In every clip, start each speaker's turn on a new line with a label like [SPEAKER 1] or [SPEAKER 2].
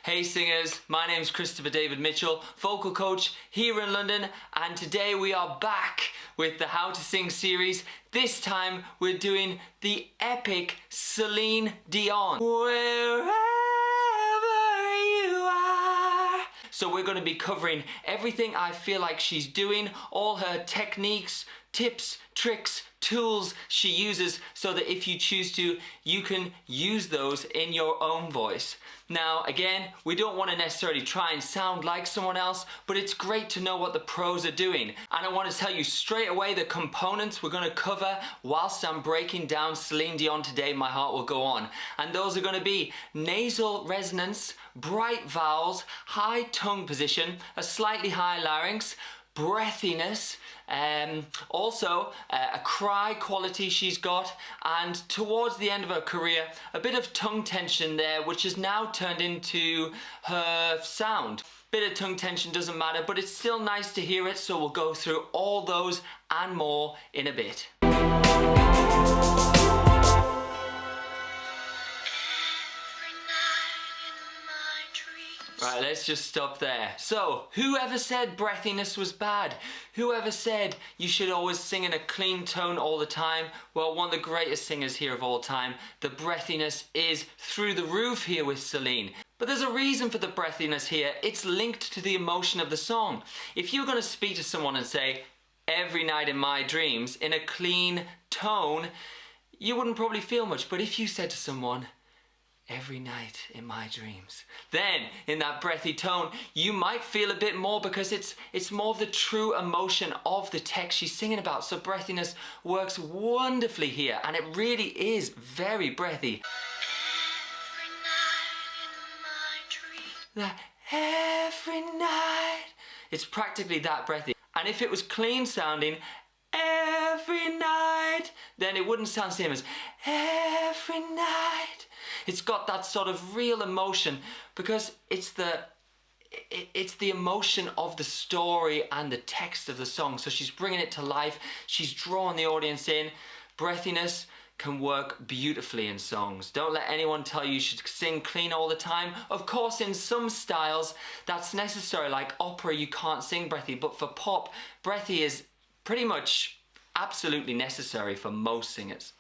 [SPEAKER 1] Hey singers, my name's Christopher David Mitchell, vocal coach here in London, and today we are back with the How to Sing series. This time we're doing the epic Celine Dion. Wherever you are. So we're going to be covering everything I feel like she's doing, all her techniques, tips, tricks, tools she uses, so that if you choose to, you can use those in your own voice. Now again, we don't want to necessarily try and sound like someone else, but it's great to know what the pros are doing. And I want to tell you straight away the components we're going to cover whilst I'm breaking down Celine Dion today, My Heart Will Go On. And those are going to be nasal resonance, bright vowels, high tongue position, a slightly high larynx, breathiness, also a cry quality she's got, and towards the end of her career a bit of tongue tension there, which has now turned into her sound. Bit of tongue tension doesn't matter, but it's still nice to hear it, so we'll go through all those and more in a bit. Right, let's just stop there. So, whoever said breathiness was bad? Whoever said you should always sing in a clean tone all the time? Well, one of the greatest singers here of all time. The breathiness is through the roof here with Celine. But there's a reason for the breathiness here. It's linked to the emotion of the song. If you're going to speak to someone and say, every night in my dreams, in a clean tone, you wouldn't probably feel much. But if you said to someone, every night in my dreams, then in that breathy tone you might feel a bit more, because it's more of the true emotion of the text she's singing about. So breathiness works wonderfully here, and it really is very breathy. Every night, it's practically that breathy. And if it was clean sounding, every night, then it wouldn't sound the same as every night. It's got that sort of real emotion, because it's the emotion of the story and the text of the song. So she's bringing it to life. She's drawing the audience in. Breathiness can work beautifully in songs. Don't let anyone tell you should sing clean all the time. Of course, in some styles that's necessary, like opera, you can't sing breathy. But for pop, breathy is pretty much absolutely necessary for most singers.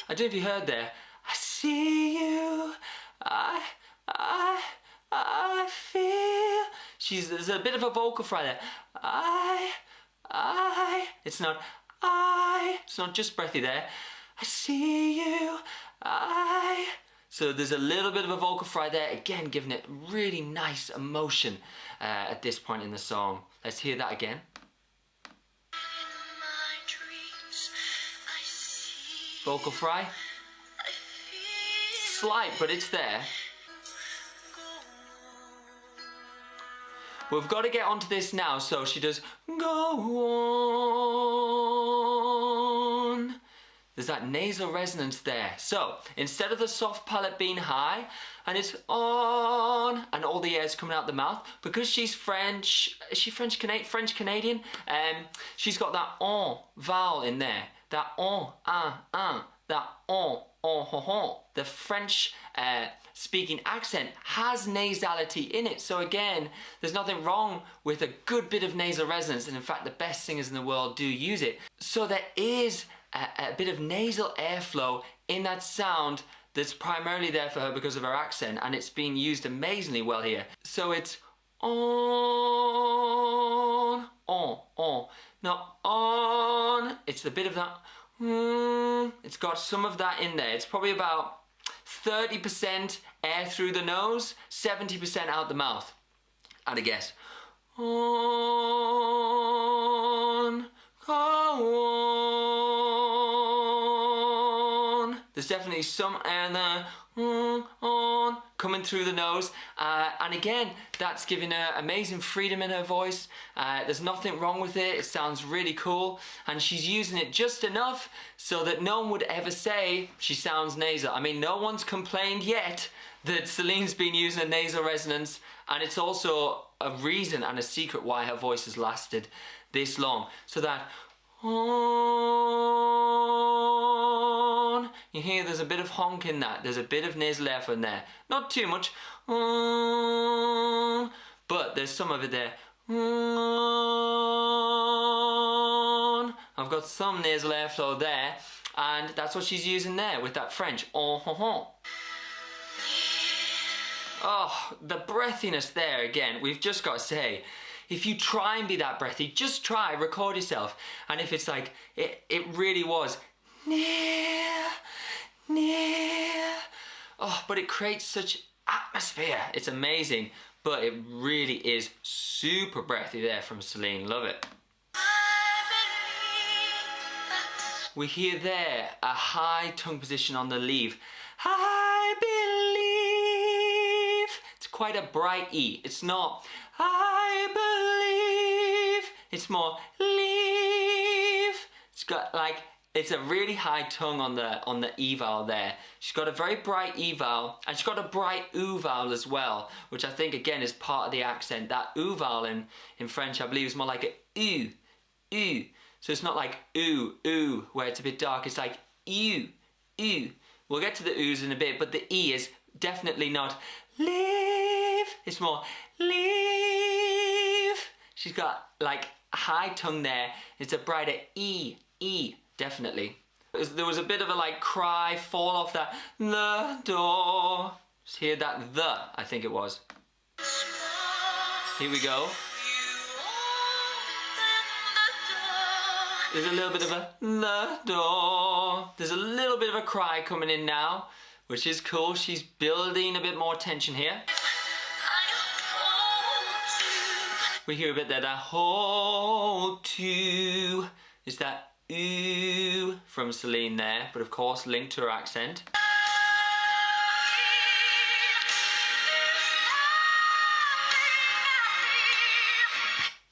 [SPEAKER 1] I don't know if you heard there. I see you, I feel. There's a bit of a vocal fry there. It's not just breathy there. I see you, So there's a little bit of a vocal fry there, again giving it really nice emotion at this point in the song. Let's hear that again. Vocal fry, slight, but it's there. We've got to get onto this now, so she does go on. There's that nasal resonance there. So instead of the soft palate being high and it's on and all the air's coming out the mouth, because she's French, is she French Canadian? She's got that on vowel in there. That on, that on, ho. The French speaking accent has nasality in it. So again, there's nothing wrong with a good bit of nasal resonance, and in fact the best singers in the world do use it. So there is a bit of nasal airflow in that sound that's primarily there for her because of her accent, and it's being used amazingly well here. So it's on. Now on, it's a bit of that, it's got some of that in there. It's probably about 30% air through the nose, 70% out the mouth, I'd a guess. On, go on. There's definitely some air in there, on, coming through the nose, and again, that's giving her amazing freedom in her voice. There's nothing wrong with it. It sounds really cool, and she's using it just enough so that no one would ever say she sounds nasal. I mean, no one's complained yet that Celine's been using a nasal resonance, and it's also a reason and a secret why her voice has lasted this long. So that on. You hear there's a bit of honk in that. There's a bit of nasal air in there. Not too much. On. But there's some of it there. On. I've got some nasal airflow there. And that's what she's using there with that French. Oh, the breathiness there again. We've just got to say, if you try and be that breathy, just try, record yourself. And if it's like, it really was, near. Oh, but it creates such atmosphere. It's amazing. But it really is super breathy there from Celine. Love it. We hear there a high tongue position on the leave. I believe. It's quite a bright E. It's not I believe. It's more leave. It's got like, it's a really high tongue on the E vowel there. She's got a very bright E vowel, and she's got a bright U vowel as well, which I think again is part of the accent. That U vowel in French, I believe, is more like a U. So it's not like ooh, where it's a bit dark. It's like ew. We'll get to the oohs in a bit, but the E is definitely not leave. It's more leave. She's got like a high tongue there. It's a brighter E, definitely. There was a bit of a like cry, fall off that the door. Just hear that the, I think it was. Here we go. There's a little bit of a the door. There's a little bit of a cry coming in now, which is cool. She's building a bit more tension here. We hear a bit there, that hold to. Is that ooh from Celine there, but of course linked to her accent.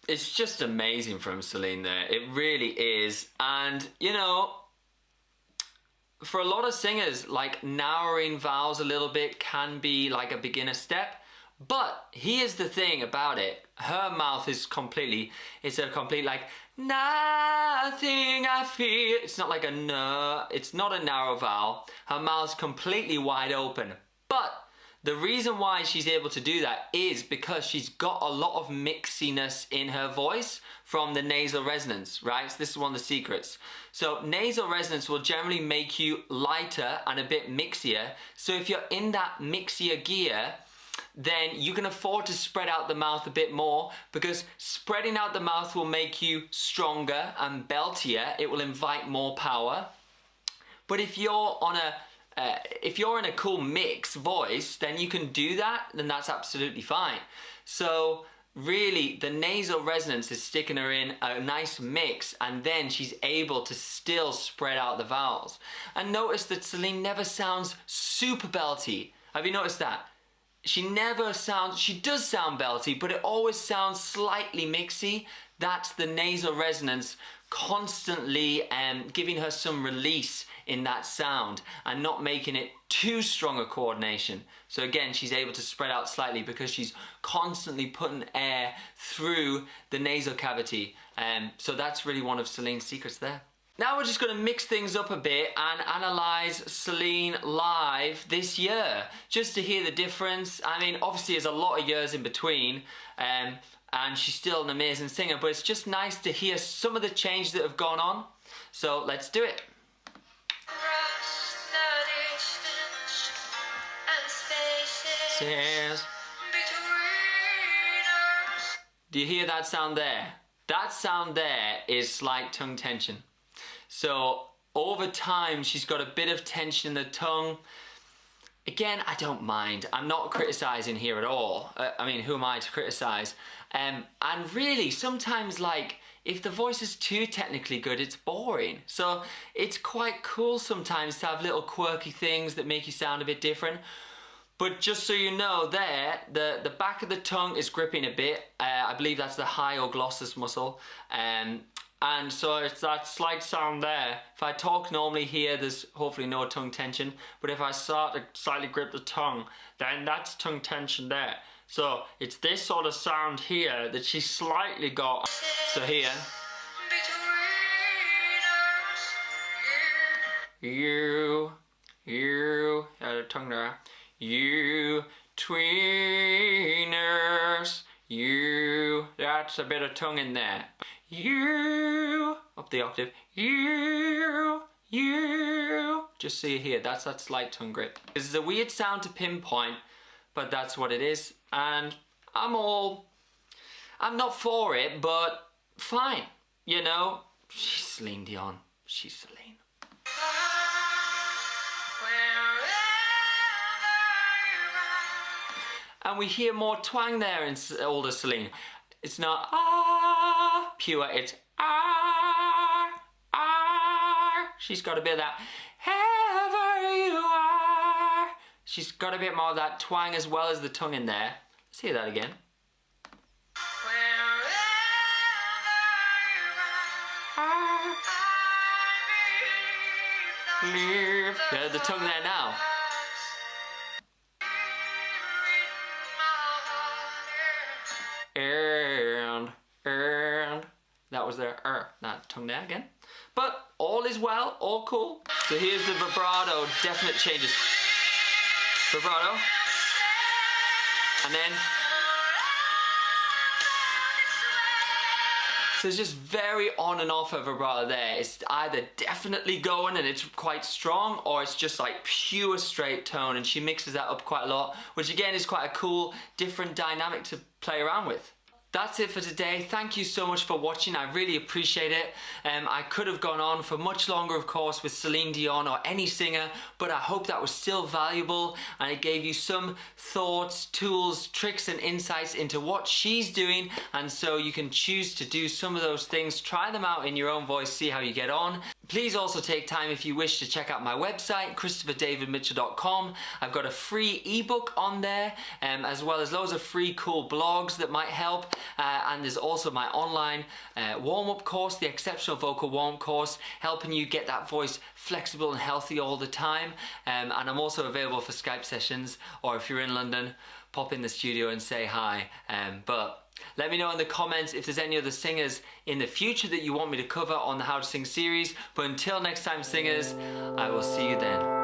[SPEAKER 1] It's just amazing from Celine there. It really is. And, you know, for a lot of singers, like narrowing vowels a little bit can be like a beginner step. But here's the thing about it. Her mouth is completely, it's a complete like, nothing I fear. It's not like a n, it's not a narrow vowel. Her mouth's completely wide open. But the reason why she's able to do that is because she's got a lot of mixiness in her voice from the nasal resonance, right? So this is one of the secrets. So nasal resonance will generally make you lighter and a bit mixier. So if you're in that mixier gear, then you can afford to spread out the mouth a bit more, because spreading out the mouth will make you stronger and beltier. It will invite more power. But if you're in a cool mix voice, then you can do that, then that's absolutely fine. So really the nasal resonance is sticking her in a nice mix, and then she's able to still spread out the vowels. And notice that Celine never sounds super belty. Have you noticed that? She does sound belty, but it always sounds slightly mixy. That's the nasal resonance constantly giving her some release in that sound and not making it too strong a coordination. So again, she's able to spread out slightly because she's constantly putting air through the nasal cavity. So that's really one of Celine's secrets there. Now we're just going to mix things up a bit and analyse Celine live this year, just to hear the difference. I mean, obviously there's a lot of years in between, and she's still an amazing singer, but it's just nice to hear some of the changes that have gone on. So let's do it. Do you hear that sound there? That sound there is slight tongue tension. So over time, she's got a bit of tension in the tongue. Again, I don't mind. I'm not criticising here at all. I mean, who am I to criticise? And really, sometimes, like, if the voice is too technically good, it's boring. So it's quite cool sometimes to have little quirky things that make you sound a bit different. But just so you know there, the back of the tongue is gripping a bit. I believe that's the hyoglossus muscle. And so it's that slight sound there. If I talk normally here, there's hopefully no tongue tension. But if I start to slightly grip the tongue, then that's tongue tension there. So it's this sort of sound here that she slightly got. So here. You, tongue there. You tweeners. You, that's a bit of tongue in there. You, up the octave. You. Just so you hear, that's that slight tongue grip. This is a weird sound to pinpoint, but that's what it is. And I'm not for it, but fine. You know, she's Celine Dion. She's Celine. And we hear more twang there in older Celine. It's not ah pure, it's ah. She's got a bit of that ever you are. She's got a bit more of that twang as well as the tongue in there. Let's hear that again. Yeah, the tongue there now. And that was their that tongue there again. But all is well, all cool. So here's the vibrato, definite changes. Vibrato. And then. So it's just very on and off a vibrato there. It's either definitely going and it's quite strong, or it's just like pure straight tone, and she mixes that up quite a lot, which again is quite a cool, different dynamic to play around with. That's it for today. Thank you so much for watching. I really appreciate it. I could have gone on for much longer, of course, with Celine Dion or any singer, but I hope that was still valuable and it gave you some thoughts, tools, tricks and insights into what she's doing, and so you can choose to do some of those things, try them out in your own voice, see how you get on. Please also take time, if you wish, to check out my website, christopherdavidmitchell.com. I've got a free ebook on there, as well as loads of free cool blogs that might help. And there's also my online warm-up course, the Exceptional Vocal Warm-up course, helping you get that voice flexible and healthy all the time. And I'm also available for Skype sessions, or if you're in London, pop in the studio and say hi. But let me know in the comments if there's any other singers in the future that you want me to cover on the How to Sing series. But until next time, singers, I will see you then.